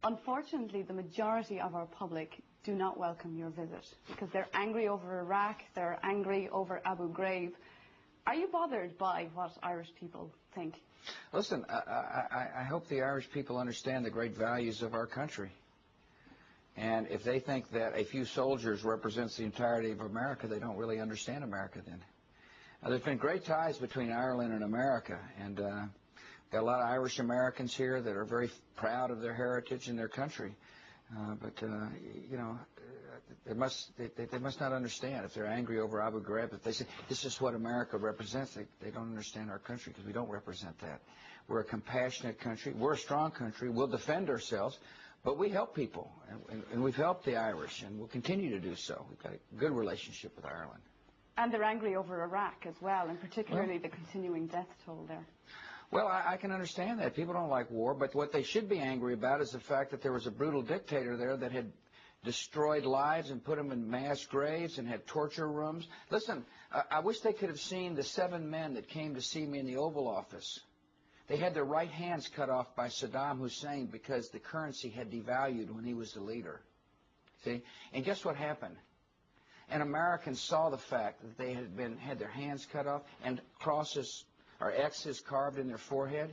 Unfortunately, the majority of our public do not welcome your visit because they're angry over Iraq, they're angry over Abu Ghraib. Are you bothered by what Irish people think? Listen, I hope the Irish people understand the great values of our country. And if they think that a few soldiers represents the entirety of America, they don't really understand America then. There's been great ties between Ireland and America, and got a lot of Irish Americans here that are very proud of their heritage and their country. But you know, they must not understand. If they're angry over Abu Ghraib, if they say this is what America represents, they don't understand our country, because we don't represent that. We're a compassionate country. We're a strong country. We'll defend ourselves, but we help people, and we've helped the Irish, and we'll continue to do so. We've got a good relationship with Ireland. And they're angry over Iraq as well, and particularly the continuing death toll there. Well, I can understand that. People don't like war, but what they should be angry about is the fact that there was a brutal dictator there that had destroyed lives and put them in mass graves and had torture rooms. Listen, I wish they could have seen the 7 men that came to see me in the Oval Office. They had their right hands cut off by Saddam Hussein because the currency had devalued when he was the leader. See? And guess what happened? And Americans saw the fact that they had their hands cut off and crosses or X's carved in their forehead,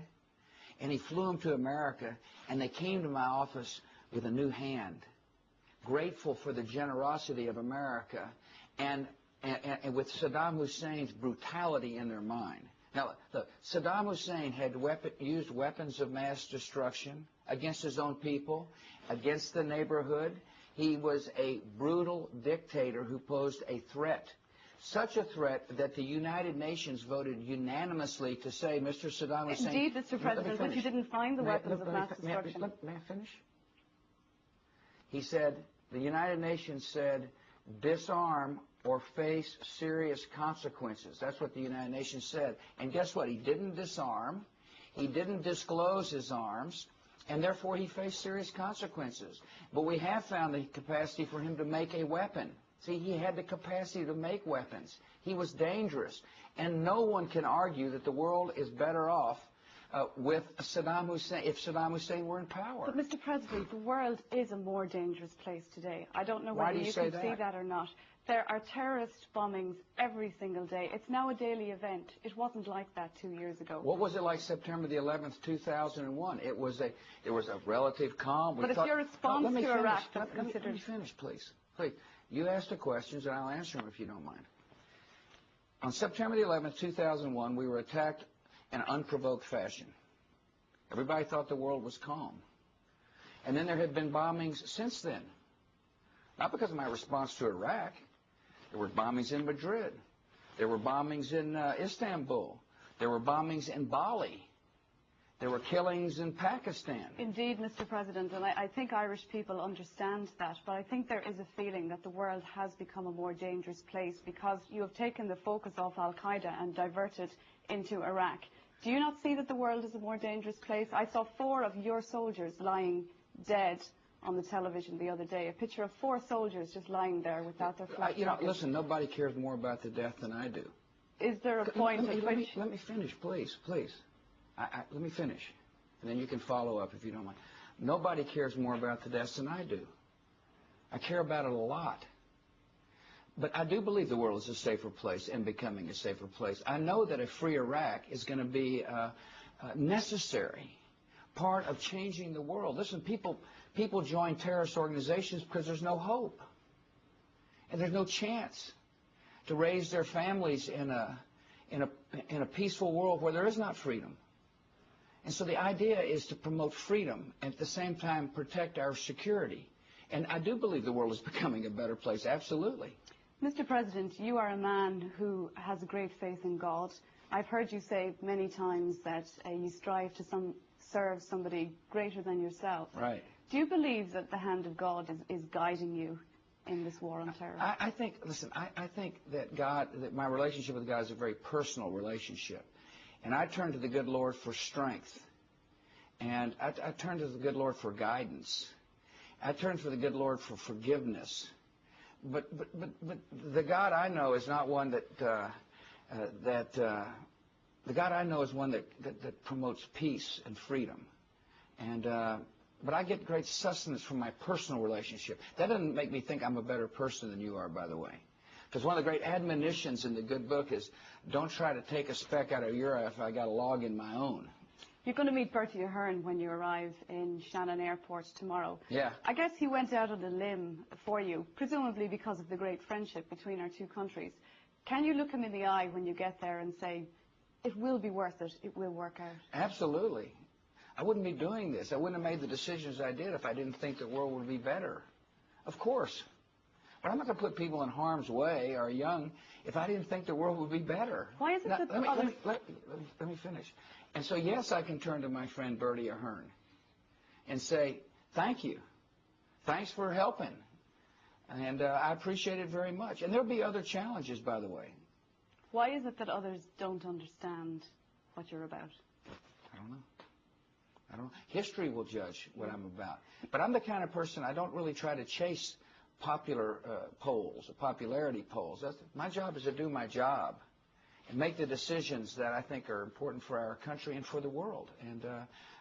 and he flew them to America, and they came to my office with a new hand, grateful for the generosity of America, and with Saddam Hussein's brutality in their mind. Now, look, Saddam Hussein had used weapons of mass destruction against his own people, against the neighborhood. He was a brutal dictator who posed a threat. Such a threat that the United Nations voted unanimously to say, Mr. Saddam Hussein... Indeed, Mr. President, but you didn't find the weapons of mass destruction. May I finish? He said, the United Nations said, disarm or face serious consequences. That's what the United Nations said. And guess what? He didn't disarm. He didn't disclose his arms. And therefore, he faced serious consequences. But we have found the capacity for him to make a weapon. See, he had the capacity to make weapons. He was dangerous. And no one can argue that the world is better off with Saddam Hussein, if Saddam Hussein were in power. But, Mr. President, the world is a more dangerous place today. I don't know whether you can see that or not. There are terrorist bombings every single day. It's now a daily event. It wasn't like that 2 years ago. What was it like September the 11th, 2001? There was a relative calm. But if your response to Iraq is considered... Let me finish, please. Please. You ask the questions, and I'll answer them if you don't mind. On September the 11th, 2001, we were attacked in an unprovoked fashion. Everybody thought the world was calm. And then there had been bombings since then. Not because of my response to Iraq. There were bombings in Madrid. There were bombings in Istanbul. There were bombings in Bali. There were killings in Pakistan. Indeed, Mr. President, and I think Irish people understand that, but I think there is a feeling that the world has become a more dangerous place because you have taken the focus off Al-Qaeda and diverted into Iraq. Do you not see that the world is a more dangerous place? I saw 4 of your soldiers lying dead on the television the other day, a picture of 4 soldiers just lying there without their flag. Listen, nobody cares more about the death than I do. Is there a point at which... Let me finish, please, please. Let me finish, and then you can follow up if you don't mind. Nobody cares more about the deaths than I do. I care about it a lot. But I do believe the world is a safer place and becoming a safer place. I know that a free Iraq is going to be a necessary part of changing the world. Listen, people join terrorist organizations because there's no hope. And there's no chance to raise their families in a peaceful world where there is not freedom. And so the idea is to promote freedom and at the same time protect our security. And I do believe the world is becoming a better place, absolutely. Mr. President, you are a man who has great faith in God. I've heard you say many times that you strive to serve somebody greater than yourself. Right. Do you believe that the hand of God is guiding you in this war on terror? I think that my relationship with God is a very personal relationship. And I turn to the good Lord for strength. And I turn to the good Lord for guidance. I turn to the good Lord for forgiveness. But the God I know is not one the God I know is one that promotes peace and freedom. And but I get great sustenance from my personal relationship. That doesn't make me think I'm a better person than you are, by the way. Because one of the great admonitions in the good book is, don't try to take a speck out of your eye if I got a log in my own. You're going to meet Bertie Ahern when you arrive in Shannon Airport tomorrow. Yeah. I guess he went out on a limb for you, presumably because of the great friendship between our two countries. Can you look him in the eye when you get there and say, it will be worth it, it will work out? Absolutely. I wouldn't be doing this. I wouldn't have made the decisions I did if I didn't think the world would be better. Of course. But I'm not going to put people in harm's way or young if I didn't think the world would be better. Why is it that let me finish. And so, yes, I can turn to my friend Bertie Ahern and say, thank you. Thanks for helping. And I appreciate it very much. And there'll be other challenges, by the way. Why is it that others don't understand what you're about? I don't know. History will judge what I'm about. But I'm the kind of person, I don't really try to chase popular polls, popularity polls. My job is to do my job and make the decisions that I think are important for our country and for the world. And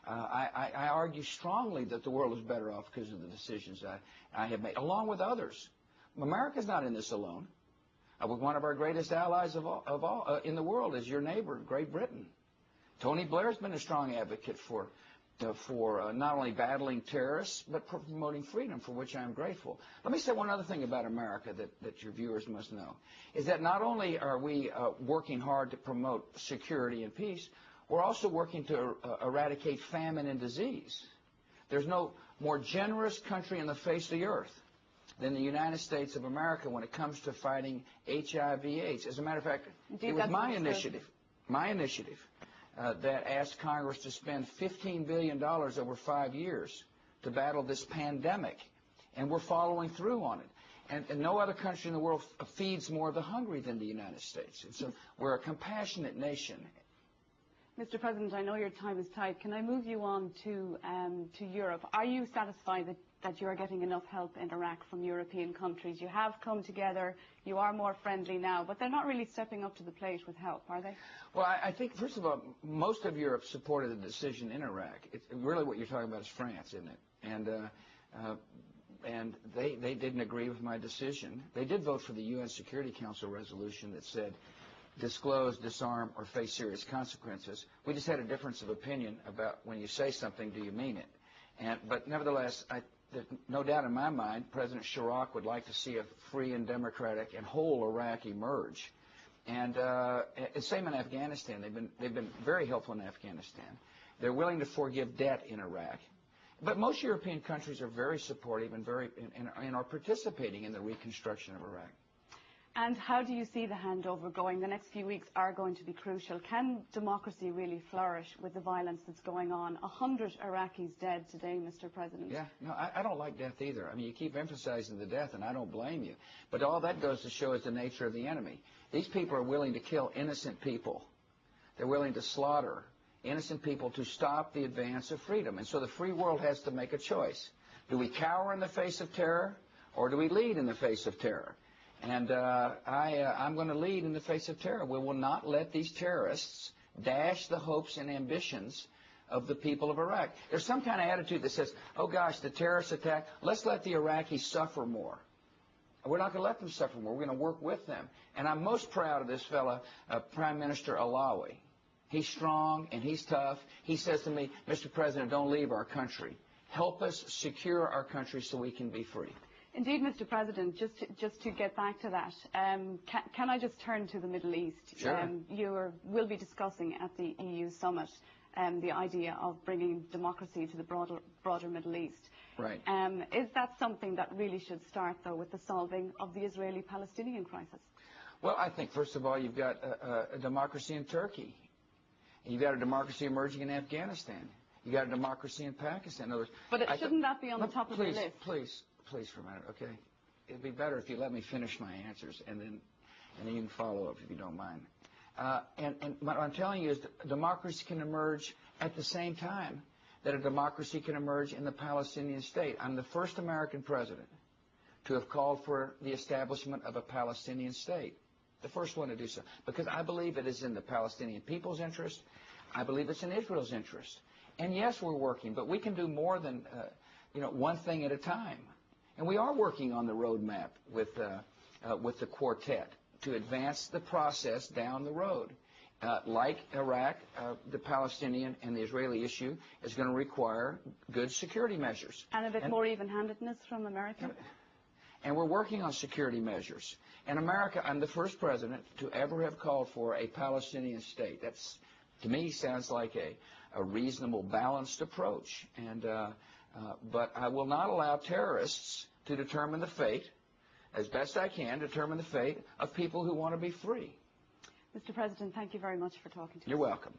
I argue strongly that the world is better off because of the decisions I have made, along with others. America's not in this alone. One of our greatest allies of all in the world is your neighbor, Great Britain. Tony Blair's been a strong advocate for not only battling terrorists, but for promoting freedom, for which I am grateful. Let me say one other thing about America that your viewers must know, is that not only are we working hard to promote security and peace, we're also working to eradicate famine and disease. There's no more generous country on the face of the earth than the United States of America when it comes to fighting HIV/AIDS. As a matter of fact, it was my initiative that asked Congress to spend $15 billion over 5 years to battle this pandemic, and we're following through on it. And no other country in the world feeds more of the hungry than the United States. And so we're a compassionate nation. Mr. President, I know your time is tight. Can I move you on to Europe? Are you satisfied that you are getting enough help in Iraq from European countries? You have come together, you are more friendly now, but they're not really stepping up to the plate with help, are they? Well, I think, first of all, most of Europe supported the decision in Iraq. Really what you're talking about is France, isn't it? And they didn't agree with my decision. They did vote for the UN Security Council resolution that said, disclose, disarm, or face serious consequences. We just had a difference of opinion about when you say something, do you mean it? But nevertheless, there's no doubt in my mind, President Chirac would like to see a free and democratic and whole Iraq emerge. And same in Afghanistan. They've been very helpful in Afghanistan. They're willing to forgive debt in Iraq. But most European countries are very supportive and are participating in the reconstruction of Iraq. And how do you see the handover going? The next few weeks are going to be crucial. Can democracy really flourish with the violence that's going on? 100 Iraqis dead today, Mr. President. Yeah, no, I don't like death either. I mean, you keep emphasizing the death, and I don't blame you. But all that goes to show is the nature of the enemy. These people are willing to kill innocent people. They're willing to slaughter innocent people to stop the advance of freedom. And so the free world has to make a choice. Do we cower in the face of terror, or do we lead in the face of terror? And I'm going to lead in the face of terror. We will not let these terrorists dash the hopes and ambitions of the people of Iraq. There's some kind of attitude that says, oh gosh, the terrorists attack, let's let the Iraqis suffer more. We're not going to let them suffer more. We're going to work with them. And I'm most proud of this fella, Prime Minister Alawi. He's strong and he's tough. He says to me, Mr. President, don't leave our country. Help us secure our country so we can be free. Indeed, Mr. President, just to get back to that, can I just turn to the Middle East? Sure. You will be discussing at the EU summit the idea of bringing democracy to the broader Middle East. Right. Is that something that really should start, though, with the solving of the Israeli-Palestinian crisis? Well, I think, first of all, you've got a democracy in Turkey. You've got a democracy emerging in Afghanistan. You've got a democracy in Pakistan. In other words, but shouldn't that be on the top of the list? Please for a minute, okay? It'd be better if you let me finish my answers, and then you can follow up if you don't mind. And what I'm telling you is that democracy can emerge at the same time that a democracy can emerge in the Palestinian state. I'm the first American president to have called for the establishment of a Palestinian state. The first one to do so. Because I believe it is in the Palestinian people's interest. I believe it's in Israel's interest. And yes, we're working, but we can do more than one thing at a time. And we are working on the roadmap with the quartet to advance the process down the road. Like Iraq, the Palestinian and the Israeli issue is going to require good security measures. And a bit more even-handedness from America? And we're working on security measures. In America, I'm the first president to ever have called for a Palestinian state. That's, to me, sounds like a reasonable, balanced approach. And but I will not allow terrorists to determine the fate, as best I can, determine the fate of people who want to be free. Mr. President, thank you very much for talking to us. You're welcome.